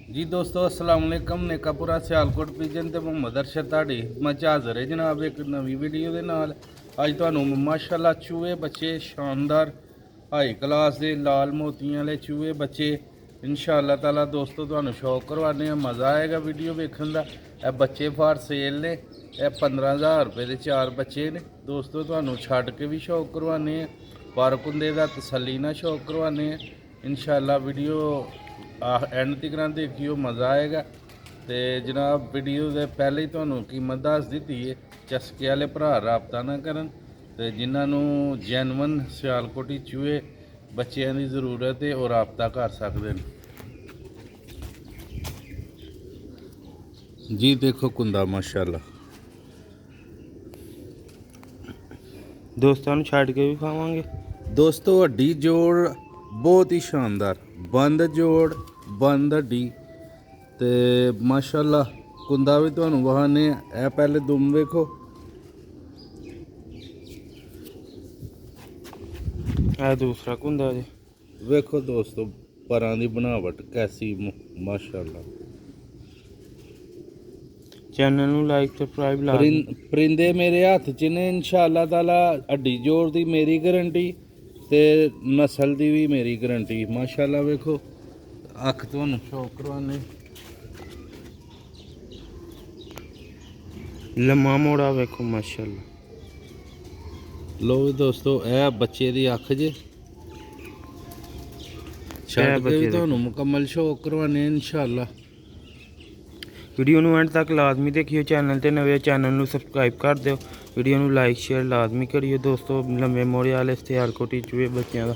जी दोस्तों अस्सलाम वालेकुम नेकापुरा सियालकोट पिजन ते मुहम्मद अरशद ताड़ी मंच हाज़र है जनाब एक नवी वीडियो दे नाल। अज तुहानू माशाल्लाह चूहे बच्चे शानदार हाई क्लास दे लाल मोतियां वाले चूहे बच्चे इंशाअल्लाह ताला दोस्तों तुहानू शौक करवाने मज़ा आएगा वीडियो वेखण दा। ए बच्चे फॉर सेल ने, ए 15,000 रुपए दे 4 बच्चे ने दोस्तों। तुहानू छड्ड के भी शौक करवाने पर कुंदे दा तसल्ली ना शौक करवाने इंशाअल्लाह। वीडियो एंड तक देखियो मज़ा आएगा। तो जनाब वीडियो के पहले ही तुहानू कीमत दस दी है, चस्के वाले भरा राबता ना करन। तो जिन्होंने जैनवन सियालकोटी चूहे बच्चों की ज़रूरत है और राबता कर सकते हैं। जी देखो कुंदा माशाल्लाह दोस्तों छड़ के भी खावांगे दोस्तों। हड्डी जोड़ बहुत ही शानदार, बंद जोड़ बंद हड्डी ते माशाल्लाह। कुंदा भी तुहानू वहाने ए पहले दुम वेखो, ए दूसरा कुंदा जी वेखो दोस्तों परां दी बनावट कैसी माशाल्लाह। चैनल नू लाइक सब्सक्राइब ला परिंदे मेरे हत्थ च ने इंशाअल्लाह ताला। हड्डी जोड़ दी मेरी गारंटी ते नस्ल दी भी मेरी गारंटी माशाल्लाह। वेखो अख तुहानू शौक करवाने लम्मा मोड़ा वेखो माशाल्लाह। लो दोस्तों ए बच्चे दी अख जे छड्ड के भी तुहानू मुकम्मल शौक करवाने इंशाअल्लाह। वीडियो नू एंड तक लाजमी देखियो, चैनल ते नवे चैनल नू सब्सक्राइब कर दियो, वीडियो नू लाइक शेयर लाजमी करियो दोस्तों। लम्बे मोड़े वाले सियालकोटी चूहे बच्चों का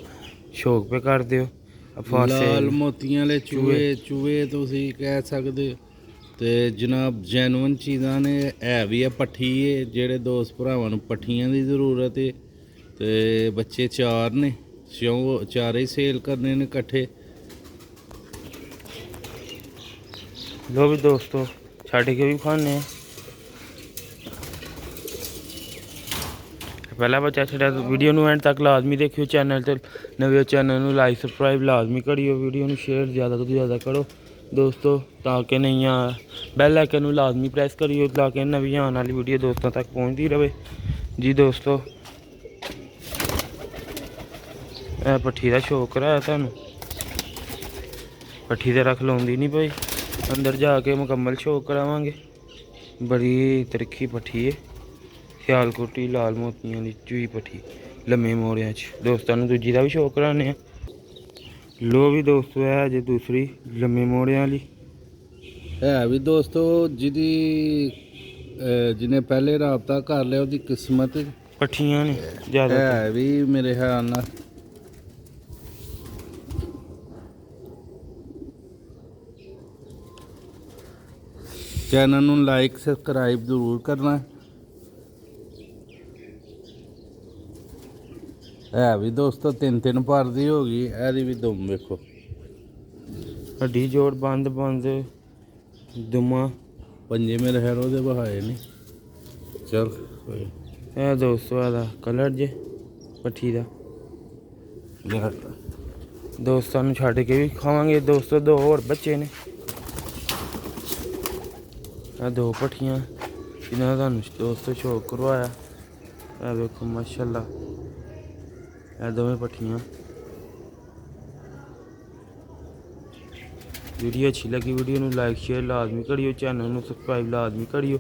शौक पे कर दियो। लाल मोतियां वाले चूहे तुसीं कह सकदे हो। ते जनाब जैनवन चीज़ां ने है भी है पट्ठी है, जेह्ड़े दोस्त भरावां नू पट्ठियां दी ज़रूरत है। ते बच्चे चार ने, चारे सेल करने ने कट्ठे। लो भी दोस्तों छड़ के भी खाने। पहला बच्चा छड़ा वीडियो नू एंड तक लाजमी देखियो, चैनल ते नवे चैनल नू लाइक सब्सक्राइब लाजमी करियो, वीडियो नू शेयर ज़्यादा तो ज़्यादा करो दोस्तों ताकि नहीं बेल आइकन नू लाजमी प्रेस करियो ताकि नवी आने वाली वीडियो दोस्तों तक पहुँचती रहे। जी दोस्तों ए पट्ठी का शौक कराया थानू, पट्ठी ते रख लाउंदी नहीं भाई, अंदर जाके मुकम्मल शौक करावांगे। बड़ी तिरखी पट्ठी है सियालकोटी लाल मोतियां दी चूही पट्ठी लम्मे मोड़ियां च दोस्तों नू दूजी का भी शौक कराने। लो भी दोस्तों है जे दूसरी लम्मे मोड़े वाली है भी दोस्तों जिदी जिन्हें पहले राबता कर लिया उसकी किस्मत पट्ठियां ने ज़्यादा है भी मेरे ख्याल नाल। चैनल नू लाइक सब्सक्राइब जरूर करना है भी दोस्तों। तीन भर दी होगी एदी भी दुम वेखो। हड्डी जोड़ बंद बंद दुमा पंजे मेरे खैर ओहदे बहाए नहीं चल। ए दोस्तों एदा कलर जे पट्ठी दा दोस्तों नू छड्ड के भी खावांगे दोस्तों। दो होर बच्चे ने, दो पट्ठियां जिन्हां दा दोस्तों शौक करवाया। ए देखो माशाल्लाह ए दोवें पट्ठियां। वीडियो अच्छी लगी वीडियो नू लाइक शेयर लाजमी करियो, चैनल नू सब्सक्राइब लाजमी करियो।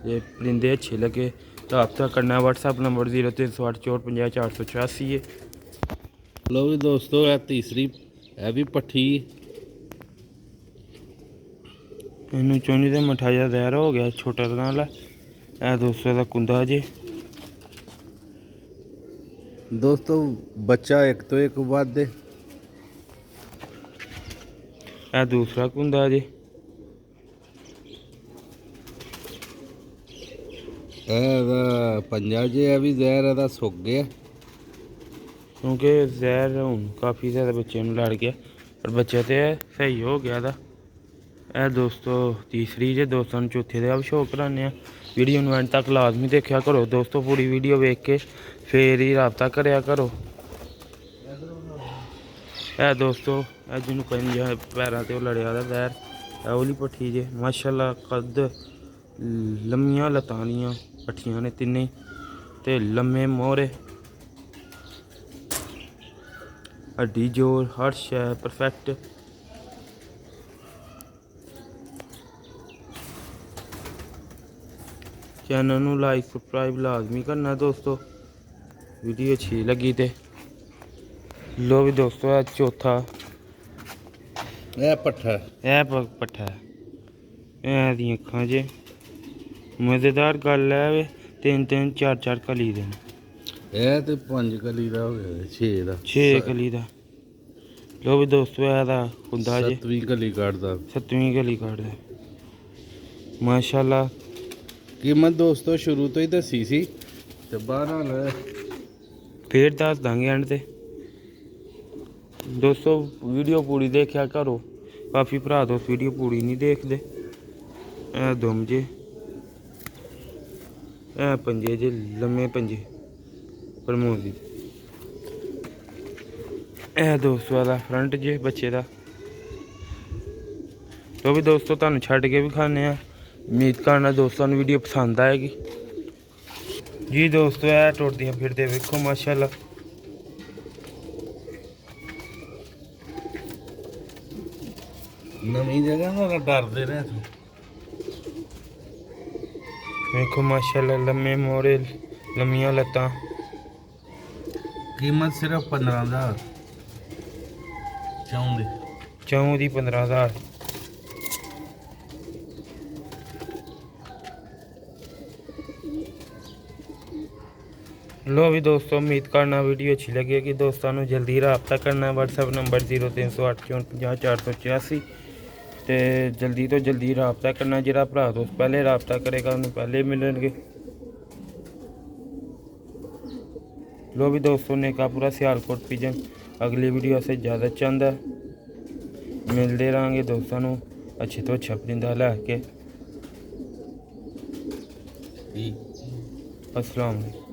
ये परिंदे अच्छे लगे तो रब्ता करना व्हाट्सएप नंबर 0308 है। लो भी दोस्तों है तीसरी है भी पट्ठी। इनू चोनी तो मिठाई ज़हर हो गया छोटा वाला। ए दोस्तों का कुंदा जे दोस्तों बच्चा एक तो एक वादे। ए दूसरा कुंदा जे पंजा जे है भी जहर सुक गया क्योंकि जहर हूँ काफ़ी ज़्यादा बच्चे लड़ गया पर बच्चा तो सही हो गया था। ए दोस्तों तीसरी जे दोस्तों चौथे का भी शौक कराने। वीडियो नू एंड तक लाजमी देखा करो दोस्तों, पूरी वीडियो वेख के फिर ही रब्ता करया करो। ਇਹ ਦੋਸਤੋ ਇਹ ਜਿਹਨੂੰ ਕਹਿੰਦੇ ਆ ਪੈਰਾਂ ਤੇ ਉਹ ਲੜਿਆ ਦਾ ਵੈਰ ਇਹ ਉਹਲੀ ਪੱਠੀ ਜੇ ਮਾਸ਼ਾਅੱਲਾ ਕੱਦ ਲੰਮੀਆਂ ਲੱਤਾਂ ਦੀਆਂ ਪੱਠੀਆਂ ਨੇ ਤਿੰਨੇ ਤੇ ਲੰਮੇ ਮੋਹਰੇ ਹੱਡੀ ਜੋੜ ਹਰ ਸ਼ੈ ਪਰਫੈਕਟ। ਚੈਨਲ ਨੂੰ ਲਾਈਕ ਸਬਸਕ੍ਰਾइब ਲਾਜ਼ਮੀ ਕਰਨਾ ਦੋਸਤੋ, ਵੀਡੀਓ ਅੱਛੀ ਲੱਗੀ ਤੇ। ਲੋ ਵੀ ਦੋਸਤੋ ਇਹ ਚੌਥਾ ਇਹ ਪੱਠਾ ਪੱਠਾ ਇਹ ਦੀਆਂ ਅੱਖਾਂ ਜੇ ਮਜ਼ੇਦਾਰ ਗੱਲ ਹੈ ਵੇ 3-3 4-4 ਕਲੀ ਦੇ ਨੇ। ਇਹ ਤੇ 5 ਕਲੀ ਦਾ ਹੋ ਗਿਆ 6 ਦਾ 6 ਕਲੀ ਦਾ। ਲੋ ਵੀ ਦੋਸਤੋ ਇਹਦਾ ਹੁੰਦਾ ਜੇ 7ਵੀਂ ਕਲੀ ਕੱਢਦਾ 7ਵੀਂ ਕਲੀ ਕੱਢਦਾ ਮਾਸ਼ਾਅੱਲਾ। ਕੀਮਤ ਦੋਸਤੋ ਸ਼ੁਰੂ ਤੋਂ ਹੀ ਦੱਸੀ ਸੀ ਤੇ ਬਾਹਰ ਨਾਲ ਫੇਰ ਦੱਸ ਦਾਂਗੇ ਐਂਡ ਤੇ। ਦੋਸਤੋ ਵੀਡੀਓ ਪੂਰੀ ਦੇਖਿਆ ਕਰੋ, ਕਾਫੀ ਭਰਾ ਦੋਸਤ ਵੀਡੀਓ ਪੂਰੀ ਨਹੀਂ ਦੇਖਦੇ। ਇਹ ਦੁਮ ਜੇ ਇਹ ਪੰਜੇ ਜੇ ਲੰਮੇ ਪੰਜੇ ਪ੍ਰਮੋਦੀ। ਇਹ ਦੋਸਤੋ ਦਾ ਫਰੰਟ ਜੇ ਬੱਚੇ ਦਾ। ਤੋ ਵੀ ਦੋਸਤੋ ਤੁਹਾਨੂੰ ਛੱਡ ਕੇ ਵੀ ਖਾਣੇ ਆ। ਉਮੀਦ ਕਰਨਾ ਦੋਸਤਾਂ ਨੂੰ ਵੀਡੀਓ ਪਸੰਦ ਆਏਗੀ ਜੀ। ਦੋਸਤੋ ਇਹ ਟੁੱਟਦੀਆਂ ਫਿਰਦੇ ਵੇਖੋ ਮਾਸ਼ਾਅੱਲਾ। ਨਵੀਂ ਜਗ੍ਹਾ ਨਾਲ ਡਰਦੇ ਨੇ ਵੇਖੋ ਮਾਸ਼ਾਅੱਲਾ ਲੰਮੇ ਮੋਰੇ ਲੰਮੀਆਂ ਲੱਤਾਂ। ਕੀਮਤ ਸਿਰਫ 15,000 ਚਾਹੁੰਦੇ ਚੌਂ ਦੀ 15,000। लो भी दोस्तों उम्मीद करना वीडियो अच्छी लगेगी। दोस्तों जल्दी रबता करना व्हाट्सएप नंबर 0308 तो जल्दी तो जल्दी रबता करना। जो भरा दोस्त पहले रबता करेगा उन्हें पहले मिलेंगे। लो भी दोस्तों नेकापुरा सियालकोट पिजन अगली वीडियो से ज़्यादा चाहता मिलते रहेंगे दोस्तों अच्छे तो अच्छा परिंदा लैके। अस्सलाम वालेकुम।